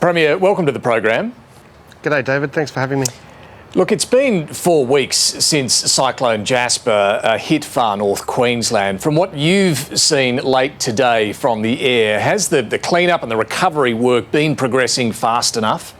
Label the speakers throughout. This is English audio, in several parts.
Speaker 1: Premier, welcome to the program.
Speaker 2: G'day David, thanks for having me.
Speaker 1: Look, it's been 4 weeks since Cyclone Jasper hit far north Queensland. From what you've seen late today from the air, has the clean-up and the recovery work been progressing fast enough?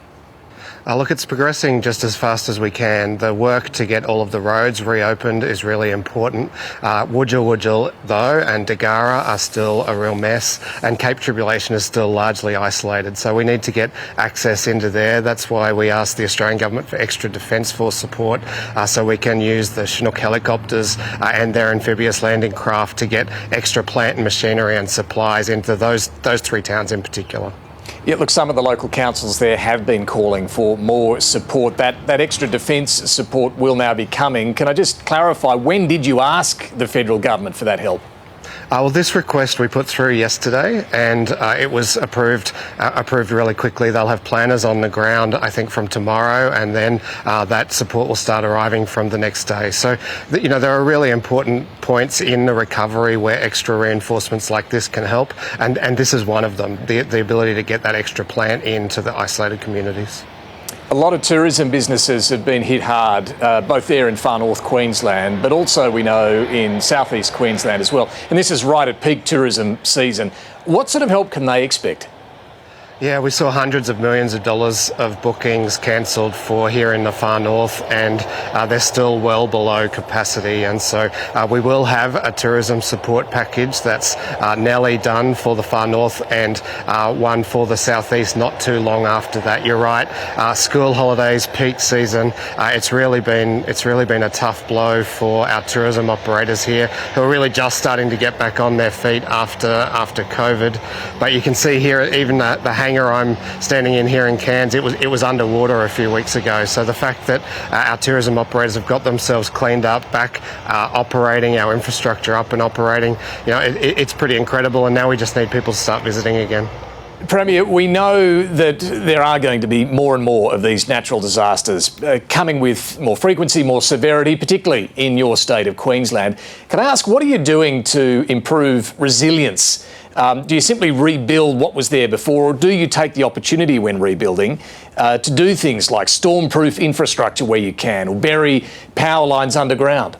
Speaker 2: Look, it's progressing just as fast as we can. The work to get all of the roads reopened is really important. Wujal though and Dagara are still a real mess, and Cape Tribulation is still largely isolated. So we need to get access into there. That's why we asked the Australian government for extra Defence Force support, so we can use the Chinook helicopters and their amphibious landing craft to get extra plant and machinery and supplies into those three towns in particular.
Speaker 1: Yeah, look, some of the local councils there have been calling for more support. That extra defence support will now be coming. Can I just clarify, when did you ask the federal government for that help?
Speaker 2: Well, this request we put through yesterday, and it was approved really quickly. They'll have planners on the ground, I think, from tomorrow, and then that support will start arriving from the next day. So, there are really important points in the recovery where extra reinforcements like this can help, and this is one of them, the ability to get that extra plant into the isolated communities.
Speaker 1: A lot of tourism businesses have been hit hard, both there in far north Queensland, but also we know in southeast Queensland as well. And this is right at peak tourism season. What sort of help can they expect?
Speaker 2: Yeah, we saw hundreds of millions of dollars of bookings cancelled for here in the far north, and they're still well below capacity. And so we will have a tourism support package that's nearly done for the far north, and one for the southeast not too long after that. You're right, school holidays, peak season. It's really been a tough blow for our tourism operators here, who are really just starting to get back on their feet after COVID. But you can see here, even the hangar I'm standing in here in Cairns, it was underwater a few weeks ago. So the fact that our tourism operators have got themselves cleaned up, back operating, our infrastructure up and operating, it's pretty incredible. And now we just need people to start visiting again.
Speaker 1: Premier, we know that there are going to be more and more of these natural disasters coming with more frequency, more severity, particularly in your state of Queensland. Can I ask, what are you doing to improve resilience? Do you simply rebuild what was there before, or do you take the opportunity when rebuilding to do things like storm-proof infrastructure where you can, or bury power lines underground?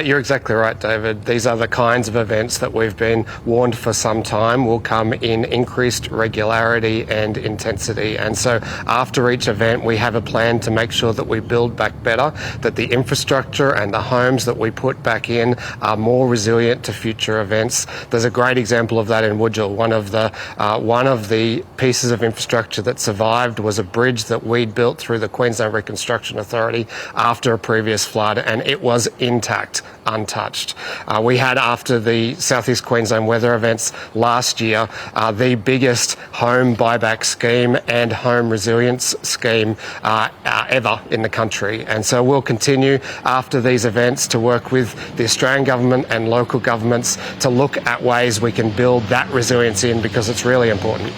Speaker 2: You're exactly right, David. These are the kinds of events that we've been warned for some time will come in increased regularity and intensity. And so after each event, we have a plan to make sure that we build back better, that the infrastructure and the homes that we put back in are more resilient to future events. There's a great example of that in Wujal. One of the pieces of infrastructure that survived was a bridge that we'd built through the Queensland Reconstruction Authority after a previous flood, and it was intact, untouched. We had, after the southeast Queensland weather events last year, the biggest home buyback scheme and home resilience scheme ever in the country. And so we'll continue after these events to work with the Australian government and local governments to look at ways we can build that resilience in, because it's really important.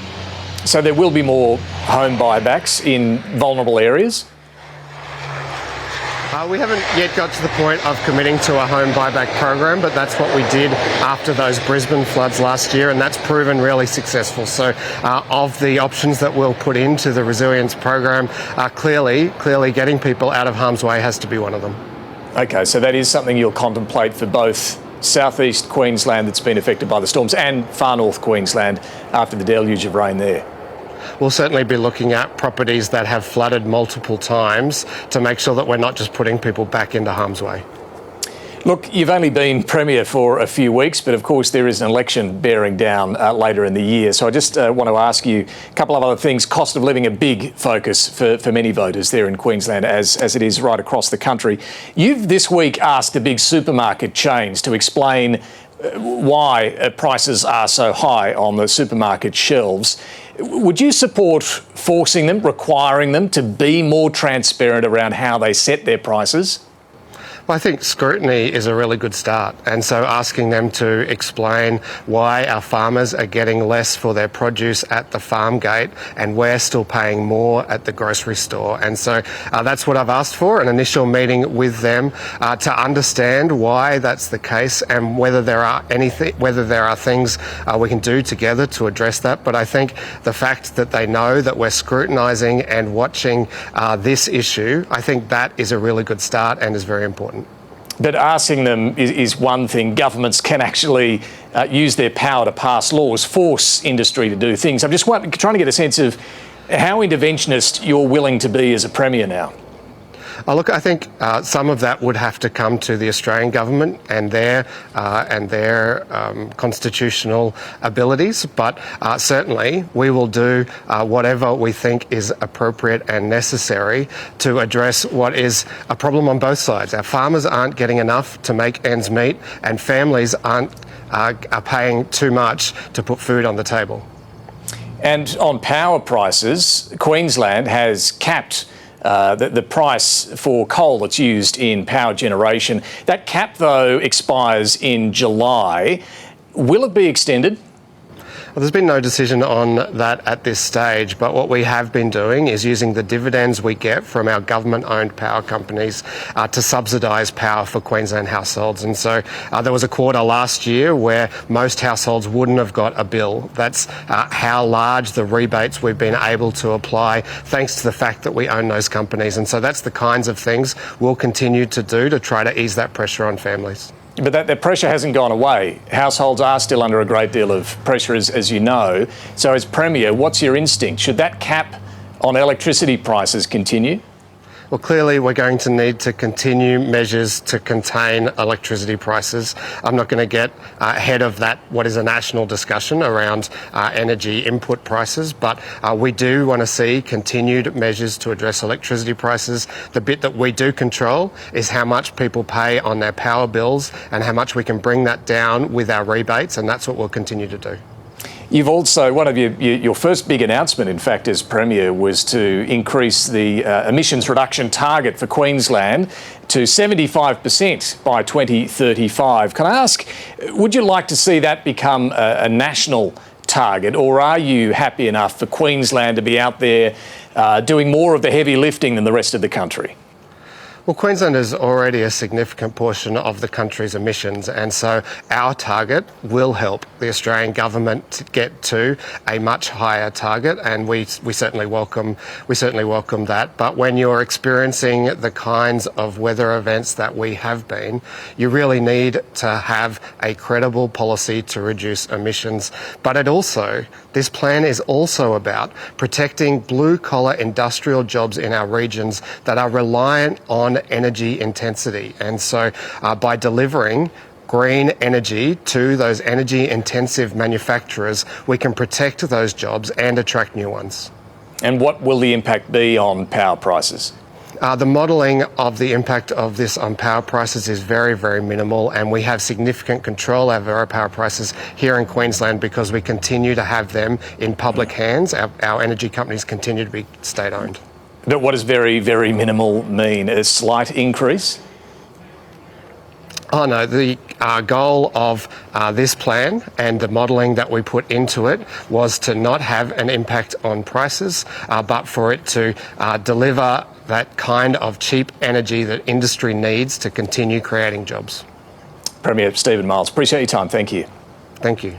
Speaker 1: So there will be more home buybacks in vulnerable areas?
Speaker 2: We haven't yet got to the point of committing to a home buyback program, but that's what we did after those Brisbane floods last year, and that's proven really successful. So of the options that we'll put into the resilience program, clearly getting people out of harm's way has to be one of them. Okay,
Speaker 1: so that is something you'll contemplate for both southeast Queensland that's been affected by the storms and far north Queensland after the deluge of rain there.
Speaker 2: We'll certainly be looking at properties that have flooded multiple times to make sure that we're not just putting people back into harm's way.
Speaker 1: Look, you've only been Premier for a few weeks, but of course there is an election bearing down later in the year. So I just want to ask you a couple of other things. Cost of living, a big focus for many voters there in Queensland, as it is right across the country. You've this week asked the big supermarket chains to explain why prices are so high on the supermarket shelves. Would you support forcing them, requiring them to be more transparent around how they set their prices?
Speaker 2: Well, I think scrutiny is a really good start, and so asking them to explain why our farmers are getting less for their produce at the farm gate and we're still paying more at the grocery store. And so that's what I've asked for, an initial meeting with them to understand why that's the case and whether there are things we can do together to address that. But I think the fact that they know that we're scrutinising and watching this issue, I think that is a really good start and is very important.
Speaker 1: But asking them is one thing. Governments can actually use their power to pass laws, force industry to do things. I'm just trying to get a sense of how interventionist you're willing to be as a Premier now.
Speaker 2: Look, I think some of that would have to come to the Australian government and their constitutional abilities, but certainly we will do whatever we think is appropriate and necessary to address what is a problem on both sides. Our farmers aren't getting enough to make ends meet, and families are paying too much to put food on the table. And
Speaker 1: on power prices, Queensland has capped the price for coal that's used in power generation. That cap, though, expires in July. Will it be extended?
Speaker 2: Well, there's been no decision on that at this stage, but what we have been doing is using the dividends we get from our government-owned power companies to subsidise power for Queensland households. And so there was a quarter last year where most households wouldn't have got a bill. That's how large the rebates we've been able to apply thanks to the fact that we own those companies. And so that's the kinds of things we'll continue to do to try to ease that pressure on families.
Speaker 1: But that pressure hasn't gone away. Households are still under a great deal of pressure, as you know. So as Premier, what's your instinct? Should that cap on electricity prices continue?
Speaker 2: Well, clearly we're going to need to continue measures to contain electricity prices. I'm not going to get ahead of that, what is a national discussion around energy input prices, but we do want to see continued measures to address electricity prices. The bit that we do control is how much people pay on their power bills and how much we can bring that down with our rebates, and that's what we'll continue to do.
Speaker 1: You've also, one of your first big announcement, in fact, as Premier, was to increase the emissions reduction target for Queensland to 75% by 2035. Can I ask, would you like to see that become a national target, or are you happy enough for Queensland to be out there doing more of the heavy lifting than the rest of the country?
Speaker 2: Well, Queensland is already a significant portion of the country's emissions, and so our target will help the Australian government to get to a much higher target, and we certainly welcome that. But when you're experiencing the kinds of weather events that we have been, you really need to have a credible policy to reduce emissions. But this plan is also about protecting blue-collar industrial jobs in our regions that are reliant on energy intensity. And so by delivering green energy to those energy-intensive manufacturers, we can protect those jobs and attract new ones.
Speaker 1: And what will the impact be on power prices?
Speaker 2: The modelling of the impact of this on power prices is very, very minimal, and we have significant control over our power prices here in Queensland because we continue to have them in public hands. Our energy companies continue to be state-owned.
Speaker 1: But what does very, very minimal mean? A slight increase?
Speaker 2: Oh no, the goal of this plan and the modelling that we put into it was to not have an impact on prices, but for it to deliver that kind of cheap energy that industry needs to continue creating jobs.
Speaker 1: Premier Steven Miles, appreciate your time. Thank you.
Speaker 2: Thank you.